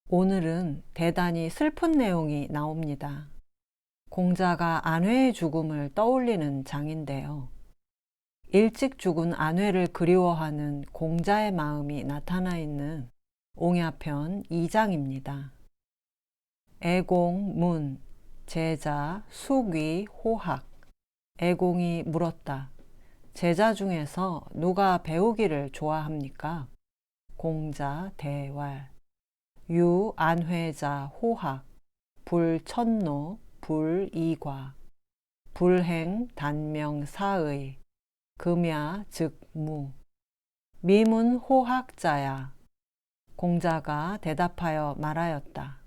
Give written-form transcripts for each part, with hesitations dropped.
오늘은 대단히 슬픈 내용이 나옵니다. 공자가 안회의 죽음을 떠올리는 장인데요. 일찍 죽은 안회를 그리워하는 공자의 마음이 나타나 있는 옹야편 2장입니다. 애공, 문, 제자, 숙위, 호학. 애공이 물었다. 제자 중에서 누가 배우기를 좋아합니까? 공자, 대왈. 유, 안회자, 호학. 불천노, 불이과. 불행, 단명, 사의. 금야, 즉, 무. 미문 호학자야. 공자가 대답하여 말하였다.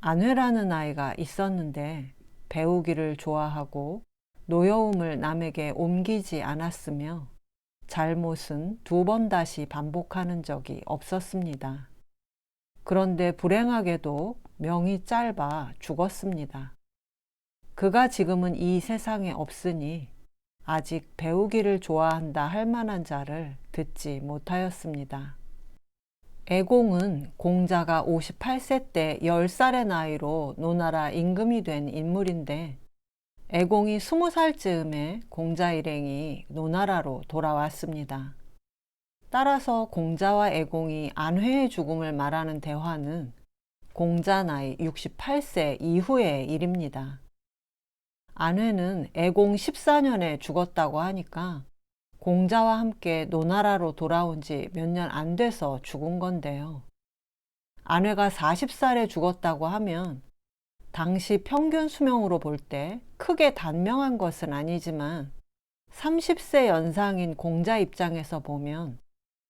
안회라는 아이가 있었는데 배우기를 좋아하고 노여움을 남에게 옮기지 않았으며 잘못은 2번 다시 반복하는 적이 없었습니다. 그런데 불행하게도 명이 짧아 죽었습니다. 그가 지금은 이 세상에 없으니 아직 배우기를 좋아한다 할 만한 자를 듣지 못하였습니다. 애공은 공자가 58세 때 10살의 나이로 노나라 임금이 된 인물인데 애공이 20살 즈음에 공자 일행이 노나라로 돌아왔습니다. 따라서 공자와 애공이 안회의 죽음을 말하는 대화는 공자 나이 68세 이후의 일입니다. 안회는 애공 14년에 죽었다고 하니까 공자와 함께 노나라로 돌아온 지 몇 년 안 돼서 죽은 건데요. 안회가 40살에 죽었다고 하면 당시 평균 수명으로 볼 때 크게 단명한 것은 아니지만 30세 연상인 공자 입장에서 보면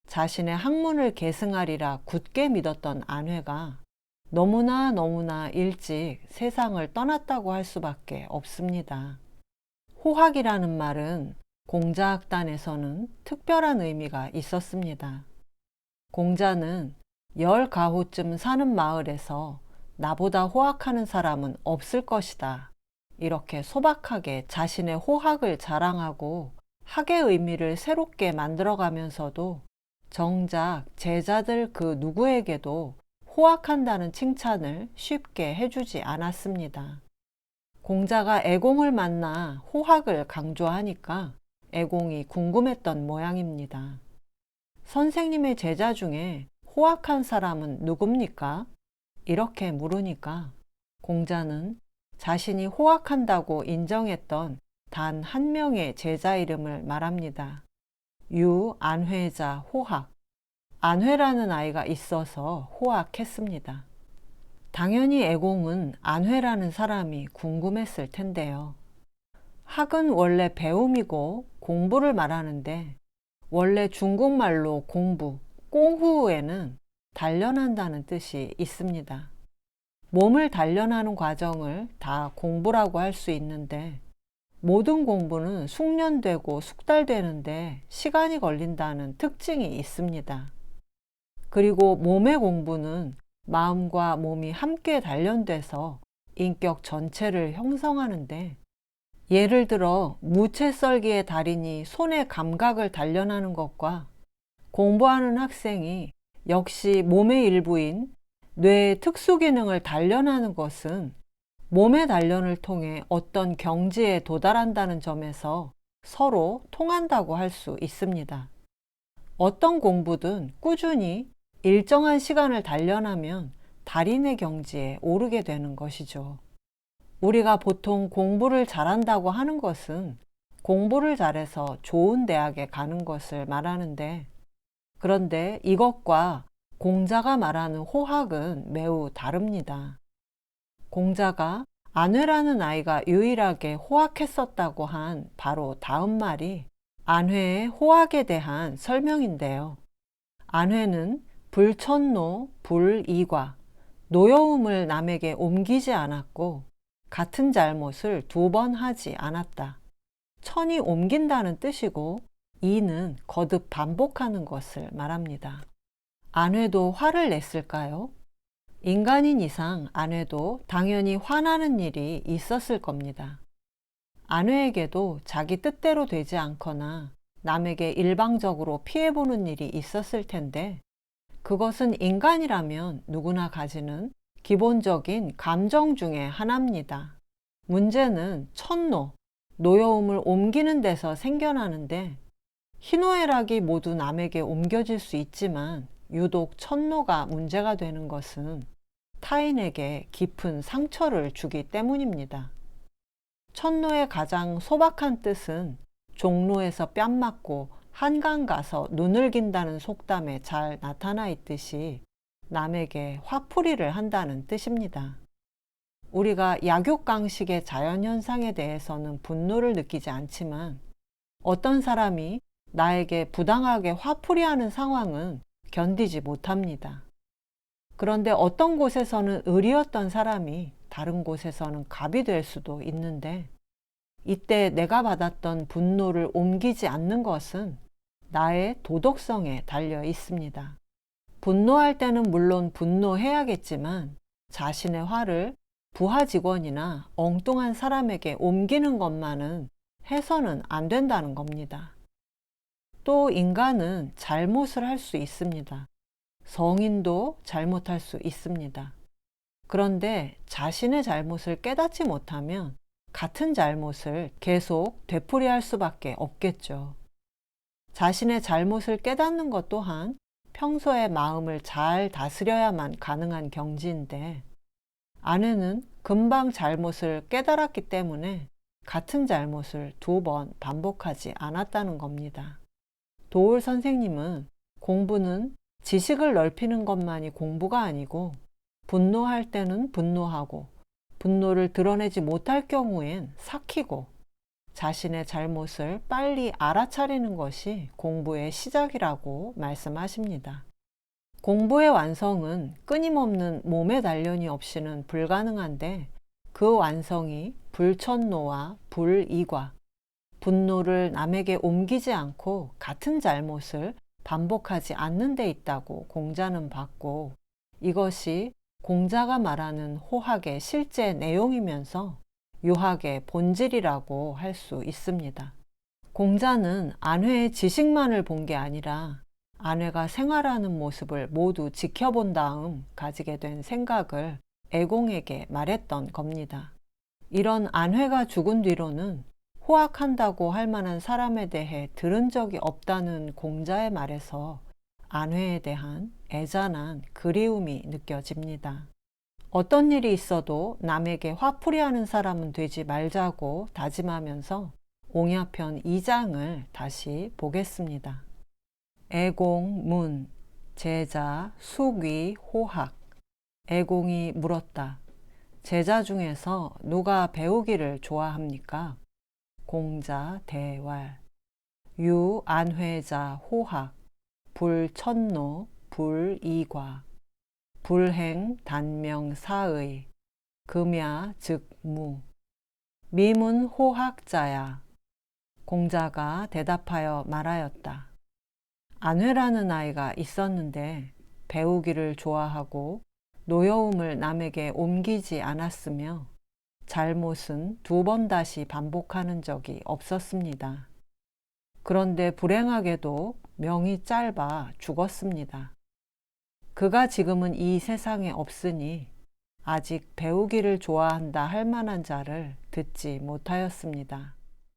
자신의 학문을 계승하리라 굳게 믿었던 안회가 너무나 일찍 세상을 떠났다고 할 수밖에 없습니다. 호학이라는 말은 공자학단에서는 특별한 의미가 있었습니다. 공자는 10가호쯤 사는 마을에서 나보다 호학하는 사람은 없을 것이다. 이렇게 소박하게 자신의 호학을 자랑하고 학의 의미를 새롭게 만들어가면서도 정작 제자들 그 누구에게도 호학한다는 칭찬을 쉽게 해주지 않았습니다. 공자가 애공을 만나 호학을 강조하니까 애공이 궁금했던 모양입니다. 선생님의 제자 중에 호학한 사람은 누굽니까? 이렇게 물으니까 공자는 자신이 호학한다고 인정했던 단 한 명의 제자 이름을 말합니다. 유, 안회자, 호학. 안회라는 아이가 있어서 호학했습니다. 당연히 애공은 안회라는 사람이 궁금했을 텐데요. 학은 원래 배움이고 공부를 말하는데 원래 중국말로 공부, 꽁후에는 단련한다는 뜻이 있습니다. 몸을 단련하는 과정을 다 공부라고 할 수 있는데 모든 공부는 숙련되고 숙달되는데 시간이 걸린다는 특징이 있습니다. 그리고 몸의 공부는 마음과 몸이 함께 단련돼서 인격 전체를 형성하는데 예를 들어 무채 썰기의 달인이 손의 감각을 단련하는 것과 공부하는 학생이 역시 몸의 일부인 뇌의 특수 기능을 단련하는 것은 몸의 단련을 통해 어떤 경지에 도달한다는 점에서 서로 통한다고 할 수 있습니다. 어떤 공부든 꾸준히 일정한 시간을 단련하면 달인의 경지에 오르게 되는 것이죠. 우리가 보통 공부를 잘한다고 하는 것은 공부를 잘해서 좋은 대학에 가는 것을 말하는데 그런데 이것과 공자가 말하는 호학은 매우 다릅니다. 공자가 안회라는 아이가 유일하게 호학했었다고 한 바로 다음 말이 안회의 호학에 대한 설명인데요. 안회는 불천노, 불이과, 노여움을 남에게 옮기지 않았고 같은 잘못을 2번 하지 않았다. 천이 옮긴다는 뜻이고 이는 거듭 반복하는 것을 말합니다. 안회도 화를 냈을까요? 인간인 이상 안회도 당연히 화나는 일이 있었을 겁니다. 안회에게도 자기 뜻대로 되지 않거나 남에게 일방적으로 피해보는 일이 있었을 텐데 그것은 인간이라면 누구나 가지는 기본적인 감정 중에 하나입니다. 문제는 천노, 노여움을 옮기는 데서 생겨나는데, 희노애락이 모두 남에게 옮겨질 수 있지만 유독 천노가 문제가 되는 것은 타인에게 깊은 상처를 주기 때문입니다. 천노의 가장 소박한 뜻은 종로에서 뺨 맞고 한강 가서 눈을 긴다는 속담에 잘 나타나 있듯이 남에게 화풀이를 한다는 뜻입니다. 우리가 약육강식의 자연현상에 대해서는 분노를 느끼지 않지만 어떤 사람이 나에게 부당하게 화풀이하는 상황은 견디지 못합니다. 그런데 어떤 곳에서는 을이었던 사람이 다른 곳에서는 갑이 될 수도 있는데, 이때 내가 받았던 분노를 옮기지 않는 것은 나의 도덕성에 달려 있습니다. 분노할 때는 물론 분노해야겠지만 자신의 화를 부하 직원이나 엉뚱한 사람에게 옮기는 것만은 해서는 안 된다는 겁니다. 또 인간은 잘못을 할 수 있습니다. 성인도 잘못할 수 있습니다. 그런데 자신의 잘못을 깨닫지 못하면 같은 잘못을 계속 되풀이할 수밖에 없겠죠. 자신의 잘못을 깨닫는 것 또한 평소에 마음을 잘 다스려야만 가능한 경지인데, 아내는 금방 잘못을 깨달았기 때문에 같은 잘못을 2번 반복하지 않았다는 겁니다. 도올 선생님은 공부는 지식을 넓히는 것만이 공부가 아니고, 분노할 때는 분노하고 분노를 드러내지 못할 경우엔 삭히고 자신의 잘못을 빨리 알아차리는 것이 공부의 시작이라고 말씀하십니다. 공부의 완성은 끊임없는 몸의 단련이 없이는 불가능한데, 그 완성이 불천노와 불이과, 분노를 남에게 옮기지 않고 같은 잘못을 반복하지 않는 데 있다고 공자는 봤고, 이것이 공자가 말하는 호학의 실제 내용이면서 유학의 본질이라고 할 수 있습니다. 공자는 안회의 지식만을 본 게 아니라 안회가 생활하는 모습을 모두 지켜본 다음 가지게 된 생각을 애공에게 말했던 겁니다. 이런 안회가 죽은 뒤로는 호학한다고 할 만한 사람에 대해 들은 적이 없다는 공자의 말에서 안회에 대한 애잔한 그리움이 느껴집니다. 어떤 일이 있어도 남에게 화풀이하는 사람은 되지 말자고 다짐하면서 옹야편 2장을 다시 보겠습니다. 애공, 문, 제자, 숙위, 호학. 애공이 물었다. 제자 중에서 누가 배우기를 좋아합니까? 공자, 대왈. 유, 안회자, 호학. 불천노, 불이과. 불행, 단명, 사의. 금야, 즉, 무. 미문 호학자야. 공자가 대답하여 말하였다. 안회라는 아이가 있었는데 배우기를 좋아하고 노여움을 남에게 옮기지 않았으며 잘못은 2번 다시 반복하는 적이 없었습니다. 그런데 불행하게도 명이 짧아 죽었습니다. 그가 지금은 이 세상에 없으니 아직 배우기를 좋아한다 할 만한 자를 듣지 못하였습니다.